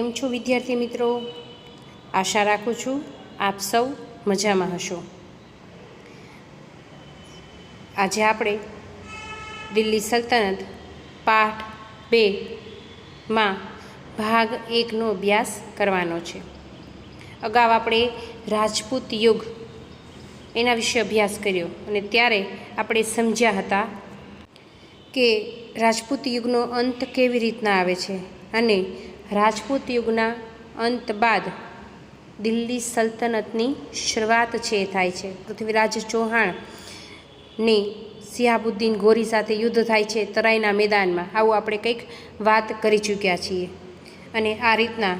કેમ છો વિદ્યાર્થી મિત્રો? આશા રાખું છું આપ સૌ મજામાં હશો. આજે આપણે દિલ્હી સલ્તનત પાઠ 2માં ભાગ 1નો અભ્યાસ કરવાનો છે. અગાઉ આપણે રાજપૂત યુગ એના વિશે અભ્યાસ કર્યો અને ત્યારે આપણે સમજ્યા હતા કે રાજપૂત યુગનો અંત કેવી રીતના આવે છે અને રાજપૂત યુગના અંત બાદ દિલ્હી સલ્તનતની શરૂઆત છે એ થાય છે. પૃથ્વીરાજ ચૌહાણની સિયાબુદ્દીન ગોરી સાથે યુદ્ધ થાય છે તરાઈના મેદાનમાં. આવું આપણે કંઈક વાત કરી ચૂક્યા છીએ અને આ રીતના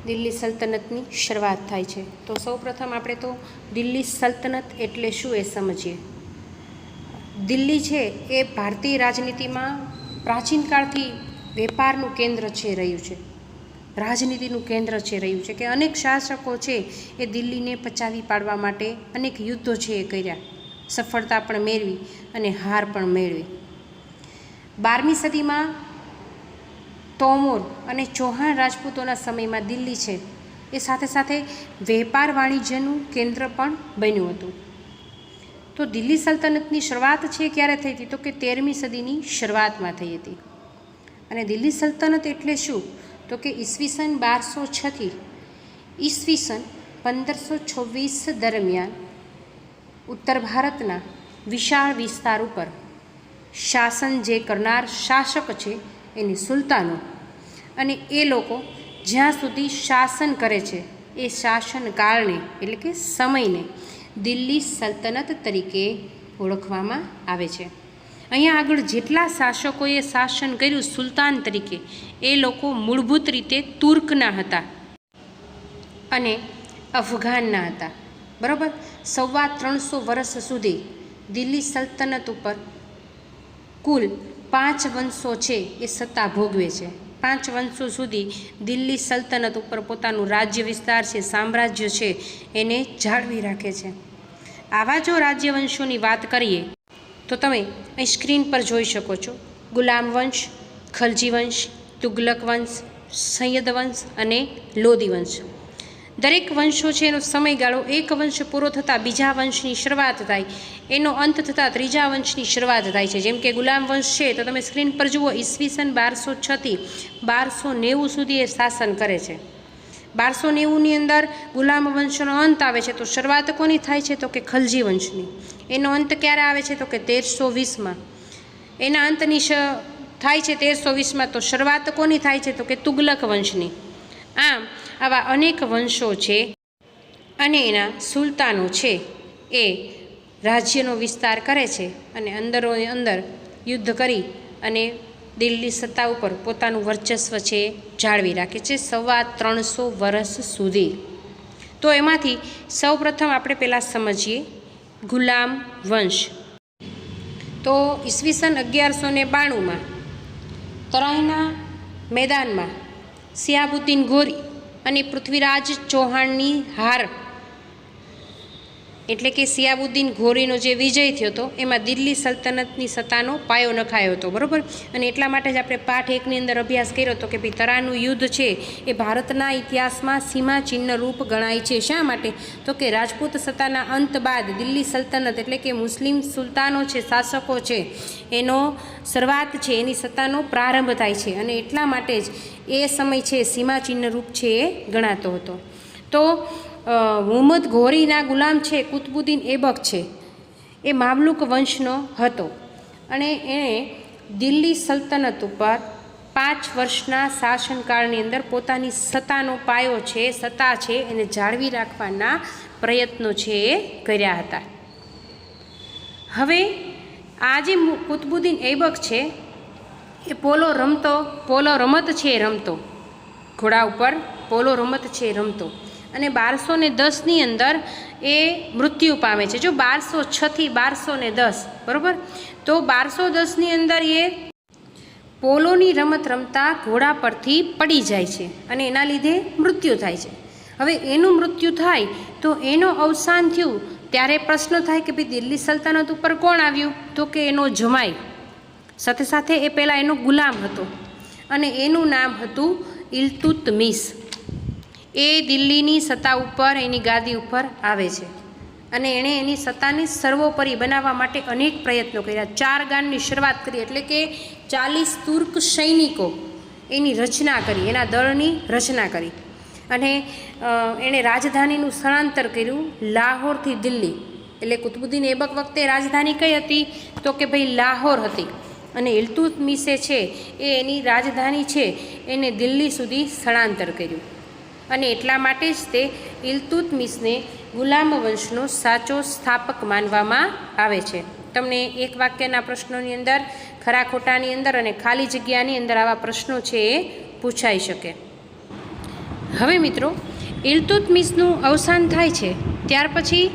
દિલ્હી સલ્તનતની શરૂઆત થાય છે. તો સૌપ્રથમ આપણે તો દિલ્હી સલ્તનત એટલે શું એ સમજીએ. દિલ્હી છે એ ભારતીય રાજનીતિમાં પ્રાચીન કાળથી વેપારનું કેન્દ્ર છે રહ્યું છે, રાજનીતિનું કેન્દ્ર છે રહ્યું છે કે અનેક શાસકો છે એ દિલ્હીને પચાવી પાડવા માટે અનેક યુદ્ધો છે એ કર્યા, સફળતા પણ મેળવી અને હાર પણ મેળવી. 12મી સદીમાં તોમર અને ચૌહાણ રાજપૂતોના સમયમાં દિલ્હી છે એ સાથે સાથે વેપાર વાણિજ્યનું કેન્દ્ર પણ બન્યું હતું. તો દિલ્હી સલ્તનતની શરૂઆત છે ક્યારે થઈ હતી? તો કે 13મી સદીની શરૂઆતમાં થઈ હતી. અને દિલ્હી સલ્તનત એટલે શું? તો કે ઈસવીસન 1206થી ઈસવીસન 1526 દરમિયાન ઉત્તર ભારતના વિશાળ વિસ્તાર ઉપર શાસન જે કરનાર શાસક છે એને સુલતાનો, અને એ લોકો જ્યાં સુધી શાસન કરે છે એ શાસનકાળને એટલે કે સમયને દિલ્હી સલ્તનત તરીકે ઓળખવામાં આવે છે. અહીંયા આગળ જેટલા શાસકોએ શાસન કર્યું સુલતાન તરીકે એ લોકો મૂળભૂત રીતે તુર્કના હતા અને અફઘાનના હતા. બરાબર, 350 વર્ષ સુધી દિલ્હી સલ્તનત ઉપર કુલ 5 વંશો છે એ સત્તા ભોગવે છે. 5 વંશો સુધી દિલ્હી સલ્તનત ઉપર પોતાનું રાજ્ય વિસ્તાર છે, સામ્રાજ્ય છે એને જાળવી રાખે છે. આવા જો રાજ્ય વંશોની વાત કરીએ તો તમે અહીં સ્ક્રીન પર જોઈ શકો છો. ગુલામ વંશ, ખલજી વંશ, તુગલક વંશ, સૈયદ વંશ અને લોદી વંશ. દરેક વંશો છે એનો સમયગાળો એક વંશ પૂરો થતાં બીજા વંશની શરૂઆત થાય, એનો અંત થતાં ત્રીજા વંશની શરૂઆત થાય છે. જેમ કે ગુલામ વંશ છે તો તમે સ્ક્રીન પર જુઓ, ઈસવીસન 1206થી 1290 સુધી એ શાસન કરે છે. 1290ની અંદર ગુલામ વંશનો અંત આવે છે તો શરૂઆત કોની થાય છે? તો કે ખલજી વંશની. એનો અંત ક્યારે આવે છે? તો કે 1320માં. એના અંતની થાય છે 1320માં, તો શરૂઆત કોની થાય છે? તો કે તુગલક વંશની. આમ આવા અનેક વંશો છે અને એના સુલતાનો છે એ રાજ્યનો વિસ્તાર કરે છે અને અંદરો અંદર યુદ્ધ કરી અને દિલ્હી સત્તા ઉપર પોતાનું વર્ચસ્વ છે જાળવી રાખે છે 350 વર્ષ સુધી. તો એમાંથી સૌપ્રથમ આપણે પહેલાં સમજીએ ગુલામ વંશ. તો ઈસવીસન 1192માં તરાઈના મેદાનમાં સિયાબુદ્દીન ગોરી અને પૃથ્વીરાજ ચૌહાણની હાર, એટલે કે સિયાબુદ્દીન ગોરીનો જે વિજય થયો હતો એમાં દિલ્હી સલ્તનતની સત્તાનો પાયો નખાયો હતો. બરાબર, અને એટલા માટે જ આપણે પાઠ 1ની અંદર અભ્યાસ કર્યો હતો કે ભાઈ તરાનું યુદ્ધ છે એ ભારતના ઇતિહાસમાં સીમાચિહ્ન રૂપ ગણાય છે. શા માટે? તો કે રાજપૂત સત્તાના અંત બાદ દિલ્હી સલ્તનત એટલે કે મુસ્લિમ સુલતાનો છે, શાસકો છે, એનો શરૂઆત છે, એની સત્તાનો પ્રારંભ થાય છે અને એટલા માટે જ એ સમય છે સીમાચિહ્ન રૂપ છે એ ગણાતો હતો. તો મુહમ્મદ ઘોરીના ગુલામ છે કુતબુદ્દીન એબક છે એ મામલુક વંશનો હતો અને એણે દિલ્હી સલ્તનત ઉપર 5 વર્ષના શાસનકાળની અંદર પોતાની સત્તાનો પાયો છે, સત્તા છે એને જાળવી રાખવાના પ્રયત્નો છે એ કર્યા હતા. હવે આ જે કુતબુદ્દીન એબક છે એ પોલો રમત છે એ રમતો, ઘોડા ઉપર પોલો રમત છે એ રમતો અને 1210ની અંદર એ મૃત્યુ પામે છે. જો 1206થી 1210, બરાબર, તો 1210ની અંદર એ પોલોની રમત રમતા ઘોડા પરથી પડી જાય છે અને એના લીધે મૃત્યુ થાય છે. હવે એનું મૃત્યુ થાય તો એનો અવસાન થયું ત્યારે પ્રશ્ન થાય કે ભાઈ દિલ્હી સલ્તનત ઉપર કોણ આવ્યું? તો કે એનો જમાઈ, સાથે સાથે એ પહેલાં એનો ગુલામ હતો અને એનું નામ હતું ઇલ્તુત્મિશ એ દિલ્હીની સત્તા ઉપર, એની ગાદી ઉપર આવે છે અને એણે એની સત્તાને સર્વોપરી બનાવવા માટે અનેક પ્રયત્નો કર્યા. 4 ગામની શરૂઆત કરી, એટલે કે 40 તુર્ક સૈનિકો એની રચના કરી, એના દળની રચના કરી અને એણે રાજધાનીનું સ્થળાંતર કર્યું લાહોરથી દિલ્હી. એટલે કુતુબુદ્દીન એબક વખતે રાજધાની કઈ હતી? તો કે ભાઈ લાહોર હતી અને ઇલ્તુત્મિશે છે એ એની રાજધાની છે એને દિલ્હી સુધી સ્થળાંતર કર્યું અને એટલા માટે જ તે ઇલ્તુત્મિશને ગુલામ વંશનો સાચો સ્થાપક માનવામાં આવે છે. તમને એક વાક્યના પ્રશ્નોની અંદર, ખરા ખોટાની અંદર અને ખાલી જગ્યાની અંદર આવા પ્રશ્નો છે એ પૂછાઈ શકે. હવે મિત્રો, ઇલ્તુત્મિશનું અવસાન થાય છે ત્યાર પછી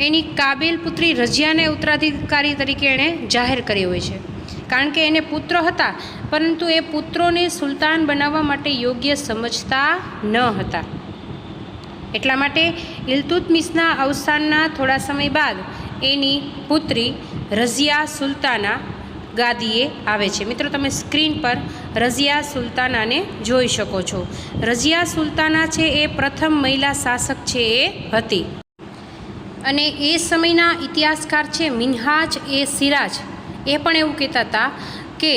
એની કાબિલ પુત્રી રઝિયાને ઉત્તરાધિકારી તરીકે એણે જાહેર કર્યો હોય છે, કારણ કે એને પુત્ર હતા પરંતુ એ પુત્રોને સુલતાન બનાવવા માટે યોગ્ય સમજતા ન હતા. એટલા માટે ઇલ્તુત્મિશના અવસાનના થોડા સમય બાદ એની પુત્રી રઝિયા સુલતાના ગાદીએ આવે છે. મિત્રો, તમે સ્ક્રીન પર રઝિયા સુલતાનાને જોઈ શકો છો. રઝિયા સુલતાના છે એ પ્રથમ મહિલા શાસક છે એ હતી અને એ સમયના ઇતિહાસકાર છે મિન્હાજ એ સિરાજ એ પણ એવું કહેતા હતા કે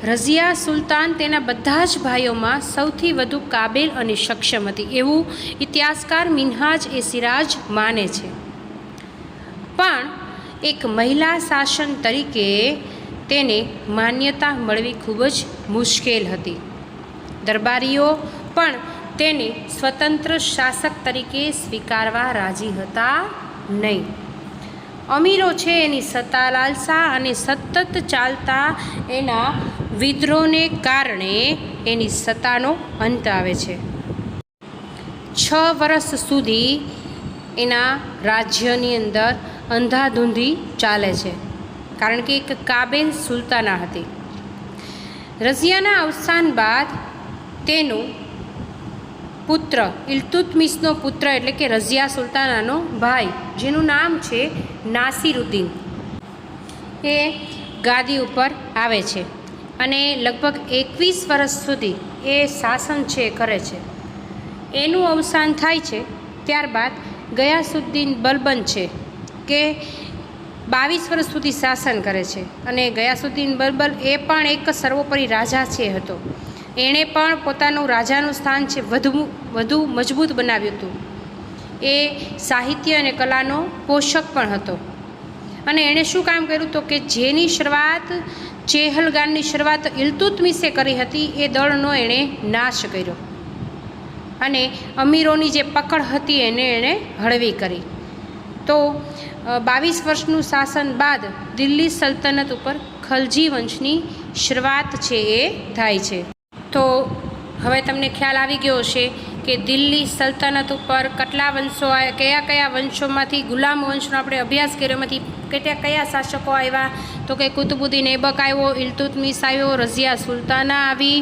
રઝિયા સુલતાન તેના બધા જ ભાઈઓમાં સૌથી વધુ કાબિલ અને સક્ષમ હતી, એવું ઇતિહાસકાર મિન્હાજ એ સિરાજ માને છે. પણ એક મહિલા શાસન તરીકે તેને માન્યતા મળવી ખૂબ જ મુશ્કેલ હતી. દરબારીઓ પણ તેને સ્વતંત્ર શાસક તરીકે સ્વીકારવા રાજી હતા નહીં. અમીરો છે એની સત્તા લાલસા અને સતત ચાલતા એના વિદ્રોહને કારણે એની સત્તાનો અંત આવે છે. 6 વર્ષ સુધી એના રાજ્યની અંદર અંધાધૂંધી ચાલે છે, કારણ કે એક કાબિલ સુલતાના હતી. રઝિયાના અવસાન બાદ તેનો પુત્ર ઇલ્તુત્મિશનો પુત્ર એટલે કે રઝિયા સુલતાનાનો ભાઈ, જેનું નામ છે નાસિરુદ્દીન, એ ગાદી ઉપર આવે છે અને લગભગ 21 વર્ષ સુધી એ શાસન છે કરે છે. એનું અવસાન થાય છે ત્યારબાદ ગયાસુદ્દીન બલબન છે કે 22 વર્ષ સુધી શાસન કરે છે અને ગયાસુદ્દીન બલબન એ પણ એક સર્વોપરી રાજા છે હતો. એણે પણ પોતાનું રાજાનું સ્થાન છે વધુ મજબૂત બનાવ્યું હતું. એ સાહિત્ય અને કલાનો પોષક પણ હતો અને એણે શું કામ કર્યું તો કે જેની શરૂઆત ચેહલગાનની શરૂઆત ઇલ્તુત્મિશે કરી હતી એ દળનો એણે નાશ કર્યો અને અમીરોની જે પકડ હતી એણે હળવી કરી. તો 22 વર્ષનું શાસન બાદ દિલ્હી સલ્તનત ઉપર ખલજી વંશની શરૂઆત છે એ થાય છે. તો હવે તમને ખ્યાલ આવી ગયો હશે કે દિલ્હી સલ્તનત ઉપર કેટલા વંશો આવ્યા, કયા કયા વંશોમાંથી ગુલામ વંશનો આપણે અભ્યાસ કર્યો, એમાંથી કયા શાસકો આવ્યા તો કે કુતુબુદ્દીન એબક આવ્યો, ઇલ્તુત્મિશ આવ્યો, રઝિયા સુલતાના આવી,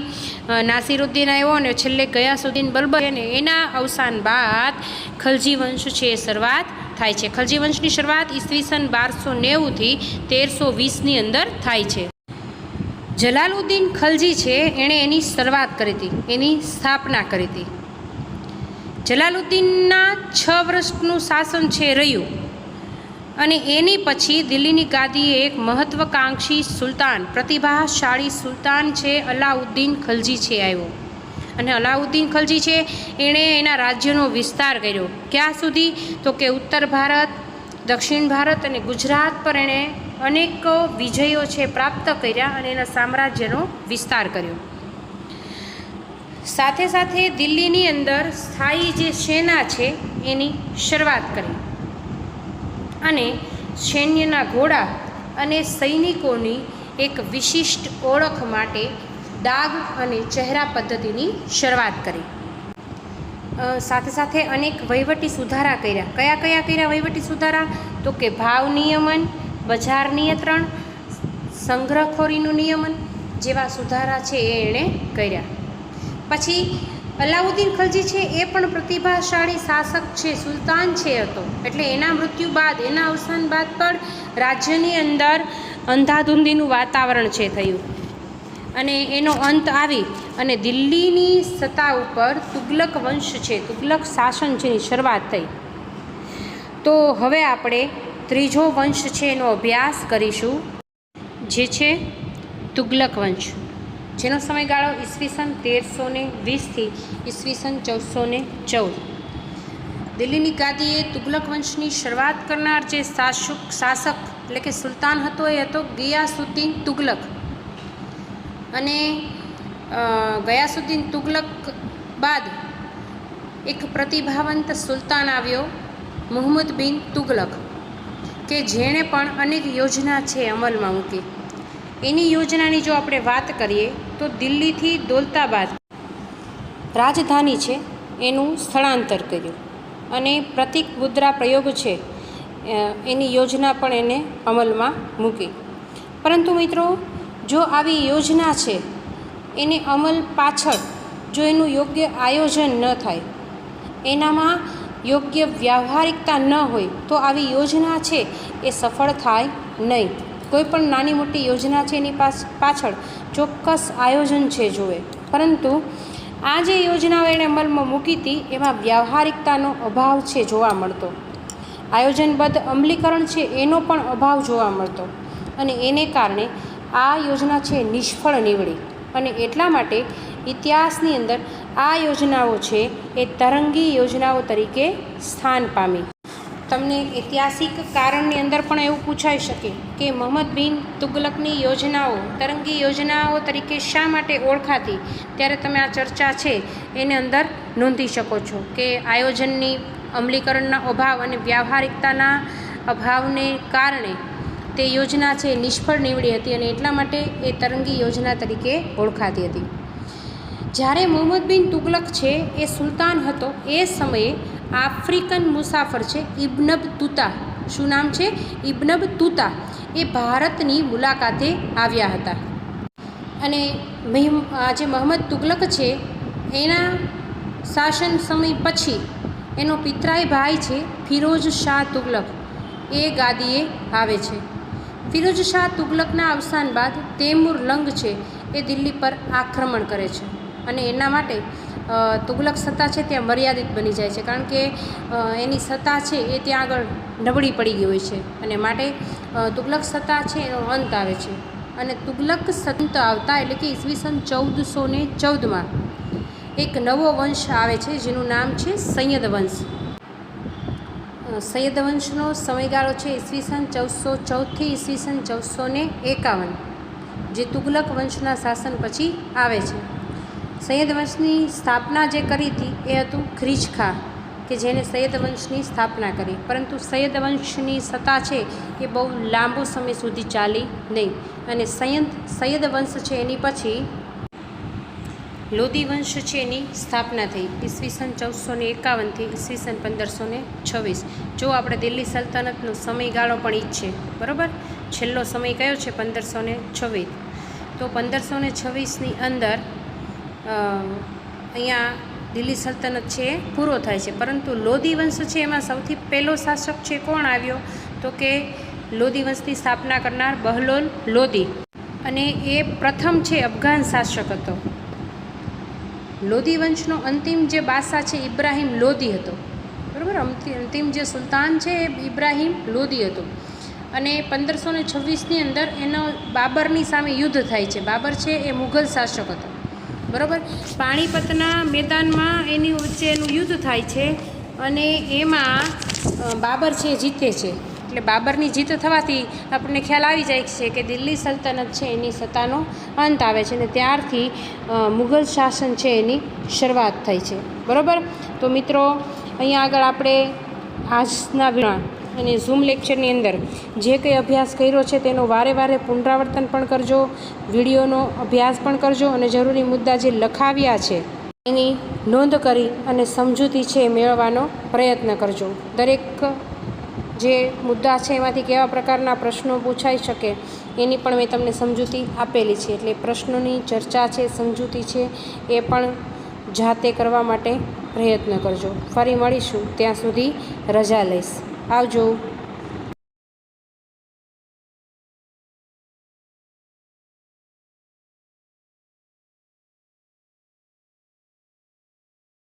નાસિરુદ્દીન આવ્યો અને છેલ્લે ગયાસુદ્દીન બલબન. અને એના અવસાન બાદ ખલજી વંશ છે એ શરૂઆત થાય છે. ખલજી વંશની શરૂઆત ઈસવીસન 1290થી 1320ની અંદર થાય છે. જલાલુદ્દીન ખલજી છે એણે એની શરૂઆત કરી હતી, એની સ્થાપના કરી હતી. જલાલુદ્દીનના 6 વર્ષનું શાસન છે રહ્યું અને એની પછી દિલ્હીની ગાદીએ એક મહત્વાકાંક્ષી સુલતાન, પ્રતિભાશાળી સુલતાન છે અલાઉદ્દીન ખલજી છે આવ્યો અને અલાઉદ્દીન ખલજી છે એણે એના રાજ્યનો વિસ્તાર કર્યો. ક્યાં સુધી તો કે ઉત્તર ભારત, દક્ષિણ ભારત અને ગુજરાત પર એણે અનેક વિજયો છે પ્રાપ્ત કર્યા અને એના સામ્રાજ્યનો વિસ્તાર કર્યો. સાથે સાથે દિલ્હીની અંદર સ્થાયી જે સેના છે એની શરૂઆત કરી અને સૈન્યના ઘોડા અને સૈનિકોની એક વિશિષ્ટ ઓળખ માટે દાગ અને ચહેરા પદ્ધતિની શરૂઆત કરી. સાથે સાથે અનેક વહીવટી સુધારા કર્યા. કયા કર્યા વહીવટી સુધારા તો કે ભાવ નિયમન, બજાર નિયંત્રણ, સંગ્રહખોરીનું નિયમન જેવા સુધારા છે એ એણે કર્યા. પછી અલાઉદ્દીન ખલજી છે એ પણ પ્રતિભાશાળી શાસક છે, સુલતાન છે હતો, એટલે એના મૃત્યુ બાદ, એના અવસાન બાદ પણ રાજ્યની અંદર અંધાધૂંધીનું વાતાવરણ છે થયું અને એનો અંત આવી અને દિલ્હીની સત્તા ઉપર તુગલક વંશ છે, તુગલક શાસન છે એની શરૂઆત થઈ. તો હવે આપણે ત્રીજો વંશ છે એનો અભ્યાસ કરીશું, જે છે તુગલક વંશ, જેનો સમયગાળો ઈસવીસન 1320થી ઈસવીસન 1414. દિલ્હીની ગાદીએ તુગલક વંશની શરૂઆત કરનાર જે શાસક એટલે કે સુલતાન હતો એ હતો ગિયાસુદ્દીન તુગલક. અને ગયાસુદ્દીન તુગલક બાદ એક પ્રતિભાવંત સુલતાન આવ્યો, મુહમ્મદ બિન તુગલક, કે જેણે પણ અનેક યોજના છે અમલમાં મૂકી. એની યોજનાની જો આપણે વાત કરીએ તો દિલ્હીથી દૌલતાબાદ રાજધાની છે એનું સ્થળાંતર કર્યું અને પ્રતિક મુદ્રા પ્રયોગ છે એની યોજના પણ એને અમલમાં મૂકી. પરંતુ મિત્રો, જો આવી યોજના છે એને અમલ પાછળ જો એનું યોગ્ય આયોજન ન થાય, એનામાં યોગ્ય વ્યવહારિકતા ન હોય, તો આવી યોજના છે એ સફળ થાય નહીં. કોઈ પણ નાની મોટી યોજના છે એની પાછળ ચોક્કસ આયોજન છે જોવે, પરંતુ આ જે યોજનાઓ એણે અમલમાં મૂકી હતી એમાં વ્યવહારિકતાનો અભાવ છે જોવા મળતો, આયોજનબદ્ધ અમલીકરણ છે એનો પણ અભાવ જોવા મળતો, અને એને કારણે આ યોજના છે નિષ્ફળ નીવડી. અને એટલા માટે ઇતિહાસની અંદર આ યોજનાઓ છે એ તરંગી યોજનાઓ તરીકે સ્થાન પામી. તમને ઐતિહાસિક કારણની અંદર પણ એવું પૂછાઈ શકે કે મુહમ્મદ બિન તુગલકની યોજનાઓ તરંગી યોજનાઓ તરીકે શા માટે ઓળખાતી, ત્યારે તમે આ ચર્ચા છે એને અંદર નોંધી શકો છો કે આયોજનની અમલીકરણના અભાવ અને વ્યવહારિકતાના અભાવને કારણે તે યોજના છે નિષ્ફળ નીવડી હતી, અને એટલા માટે એ તરંગી યોજના તરીકે ઓળખાતી હતી. જ્યારે મુહમ્મદ બિન તુગલક છે એ સુલતાન હતો, એ સમયે આફ્રિકન મુસાફર છે ઇબ્ન બતુતા, શું નામ છે? ઇબ્ન બતુતા, એ ભારતની મુલાકાતે આવ્યા હતા. અને જે મુહમ્મદ તુગલક છે એના શાસન સમય પછી એનો પિતરાઈ ભાઈ છે ફિરોઝ શાહ તુગલક એ ગાદીએ આવે છે. ફિરોઝ શાહ તુગલકના અવસાન બાદ તૈમુર લંગ છે એ દિલ્હી પર આક્રમણ કરે છે, અને એના માટે તુગલક સત્તા છે ત્યાં મર્યાદિત બની જાય છે, કારણ કે એની સત્તા છે એ ત્યાં આગળ નબળી પડી ગઈ હોય છે, અને માટે તુગલક સત્તા છે એનો અંત આવે છે. અને તુગલક સંત આવતા એટલે કે ઈસવીસન 1414માં એક નવો વંશ આવે છે જેનું નામ છે સૈયદ વંશ. સૈયદ વંશનો સમયગાળો છે ઈસવીસન 1414થી ઈસવીસન 1451, જે તુગલક વંશના શાસન પછી આવે છે. સૈયદ વંશની સ્થાપના જે કરી હતી એ હતું ખ્રીજ ખાં, કે જેને સૈયદ વંશની સ્થાપના કરી, પરંતુ સૈયદ વંશની સત્તા છે એ બહુ લાંબો સમય સુધી ચાલી નહીં, અને સૈયદ વંશ છે એની પછી લોધી વંશ છે એની સ્થાપના થઈ ઈસવીસન 1451થી ઈસવીસન 1526. જો આપણે દિલ્હી સલ્તનતનો સમયગાળો પણ ઈ જ છે, બરાબર. છેલ્લો સમય કયો છે? 1526. તો 1526ની અંદર અહીંયા દિલ્હી સલ્તનત છે એ પૂરો થાય છે, પરંતુ લોધી વંશ છે એમાં સૌથી પહેલો શાસક છે કોણ આવ્યો? તો કે લોધી વંશની સ્થાપના કરનાર બહલોલ લોધી, અને એ પ્રથમ છે અફઘાન શાસક હતો. લોધી વંશનો અંતિમ જે બાદશાહ છે ઇબ્રાહિમ લોધી હતો, બરાબર. અંતિમ જે સુલતાન છે એ ઇબ્રાહિમ લોધી હતો. અને 1526ની અંદર એનો બાબરની સામે યુદ્ધ થાય છે. બાબર છે એ મુઘલ શાસક હતો, બરાબર. પાણીપતના મેદાનમાં એની વચ્ચે એનું યુદ્ધ થાય છે, અને એમાં બાબર છે જીતે છે. એટલે બાબરની જીત થવાથી આપણને ખ્યાલ આવી જાય છે કે દિલ્હી સલ્તનત છે એની સત્તાનો અંત આવે છે, અને ત્યારથી મુઘલ શાસન છે એની શરૂઆત થઈ છે, બરાબર. તો મિત્રો, અહીંયા આગળ આપણે આજના અને ઝૂમ લેક્ચરની અંદર જે કંઈ અભ્યાસ કર્યો છે તેનો વારે વારે પુનરાવર્તન પણ કરજો, વિડીયોનો અભ્યાસ પણ કરજો, અને જરૂરી મુદ્દા જે લખાવ્યા છે એની નોંધ કરી અને સમજૂતી છે મેળવવાનો પ્રયત્ન કરજો. દરેક જે મુદ્દા છે એમાંથી કેવા પ્રકારના પ્રશ્નો પૂછાઈ શકે એની પણ મેં તમને સમજૂતી આપેલી છે, એટલે પ્રશ્નોની ચર્ચા છે, સમજૂતી છે એ પણ જાતે કરવા માટે પ્રયત્ન કરજો. ફરી મળીશું, ત્યાં સુધી રજા લઈશ. આવજો.